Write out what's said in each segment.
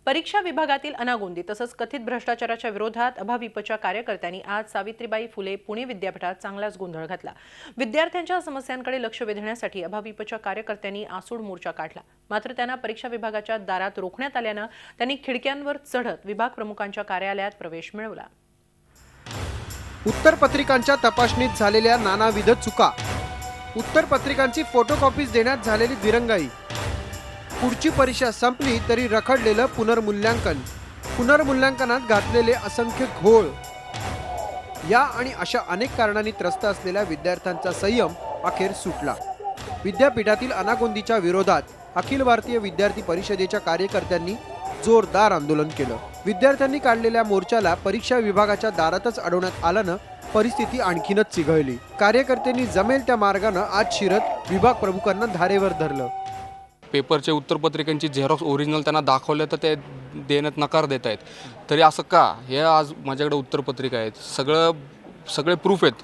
परीक्षा विभागातील अनागोंदी तसंच कथित भ्रष्टाचाराच्या विरोधात अभाविपच्या कार्यकर्त्यांनी आज सावित्रीबाई फुले पुणे विद्यापीठात चांगलाच गोंधळ घातला। विद्यार्थ्यांच्या समस्यांकडे लक्ष वेधण्यासाठी अभाविपच्या कार्यकर्त्यांनी आसूड मोर्चा काढला। मात्र त्यांना परीक्षा विभागाच्या दारात रोखण्यात आल्यानं त्यांनी खिडक्यांवर चढत विभाग प्रमुखांच्या कार्यालयात प्रवेश मिळवला। उत्तरपत्रिकांच्या तपासणीत झालेल्या नानाविध चुका, उत्तरपत्रिकांची फोटोकॉपीज देण्यात झालेली दिरंगाई, पुढची परीक्षा संपली तरी रखडलेलं पुनर्मूल्यांकनात घातलेले असंख्य घोळ, या आणि अशा अनेक कारणांनी त्रस्त असलेल्या विद्यार्थ्यांचा संयम अखेर सुटला। विद्यापीठातील अनागोंदीच्या विरोधात अखिल भारतीय विद्यार्थी परिषदेच्या कार्यकर्त्यांनी जोरदार आंदोलन केलं। विद्यार्थ्यांनी काढलेल्या मोर्चाला परीक्षा विभागाच्या दारातच अडवण्यात आल्यानं परिस्थिती आणखीनच चिघळली। कार्यकर्त्यांनी जमेल त्या मार्गानं आज शिरत विभाग प्रमुखांना धारेवर धरलं। पेपरचे उत्तरपत्रिकांची झेरॉक्स ओरिजिनल त्यांना दाखवले तर ते देण्यात नकार देत आहेत। तरी असं का? हे आज माझ्याकडे उत्तरपत्रिका आहेत, सगळे प्रूफ आहेत।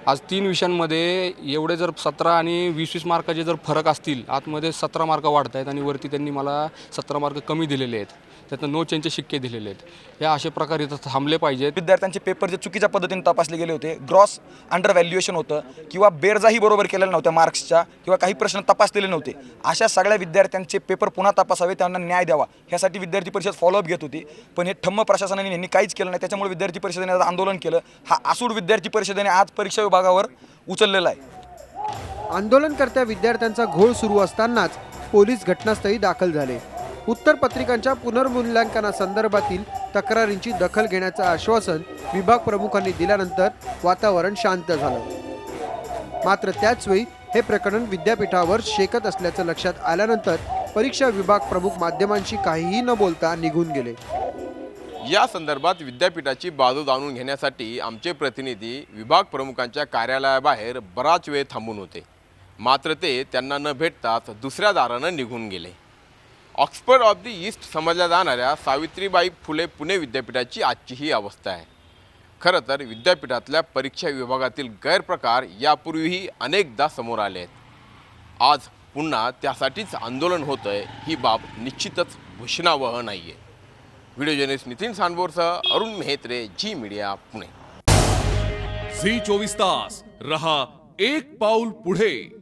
आज 3 विषयांमध्ये एवढे जर 17 आणि 20-20 मार्काचे जर फरक असतील, आतमध्ये 17 मार्क वाढत आहेत आणि वरती त्यांनी मला 17 मार्क कमी दिलेले आहेत, त्यातनं नो चेंजचे शिक्के दिलेले आहेत। हे अशा प्रकारे इथं थांबले पाहिजेत। विद्यार्थ्यांचे पेपर जे चुकीच्या पद्धतीने तपासले गेले होते, ग्रॉस अंडर व्हॅल्युएशन होतं किंवा बेरजाही बरोबर केलेल्या नव्हत्या मार्क्सच्या, किंवा काही प्रश्न तपासलेले नव्हते, अशा सगळ्या विद्यार्थ्यांचे पेपर पुन्हा तपासावे, त्यांना न्याय द्यावा, ह्यासाठी विद्यार्थी परिषद फॉलोअप घेत होती। पण हे ठम्म प्रशासनाने यांनी काहीच केलं नाही। त्याच्यामुळे विद्यार्थी परिषदेने आज आंदोलन केलं। हा आसूड विद्यार्थी परिषदेने आज परीक्षा विभागावर उचललेला आहे। आंदोलनकर्त्या विद्यार्थ्यांचा घोळ सुरू असतानाच पोलीस घटनास्थळी दाखल झाले। उत्तरपत्रिकांच्या पुनर्मूल्यांकनासंदर्भातील तक्रारींची दखल घेण्याचं आश्वासन विभाग प्रमुखांनी दिल्यानंतर वातावरण शांत झालं। मात्र त्याचवेळी हे प्रकरण विद्यापीठावर शेकत असल्याचं लक्षात आल्यानंतर परीक्षा विभाग प्रमुख माध्यमांशी काहीही न बोलता निघून गेले। या संदर्भात विद्यापीठाची बाजू जाणून घेण्यासाठी आमचे प्रतिनिधी विभाग प्रमुखांच्या कार्यालयाबाहेर बराच वेळ थांबून होते। मात्र ते त्यांना न भेटताच दुसऱ्या दारानं निघून गेले। ऑक्सफर्ड ऑफ द ईस्ट समजल्या जाणाऱ्या सावित्रीबाई फुले पुणे विद्यापीठाची आजची ही अवस्था आहे। खरं तर विद्यापीठातल्या परीक्षा विभागातील गैरप्रकार यापूर्वीही अनेकदा समोर आले आहेत। आज पुन्हा त्यासाठीच आंदोलन होतंय, ही बाब निश्चितच भूषणावह नाहीये। व्हिडिओ जर्नलिस्ट नितीन सांडबोरसह अरुण मेहत्रे, जी मीडिया, पुणे। झी 24 तास रहा एक पाऊल पुढे।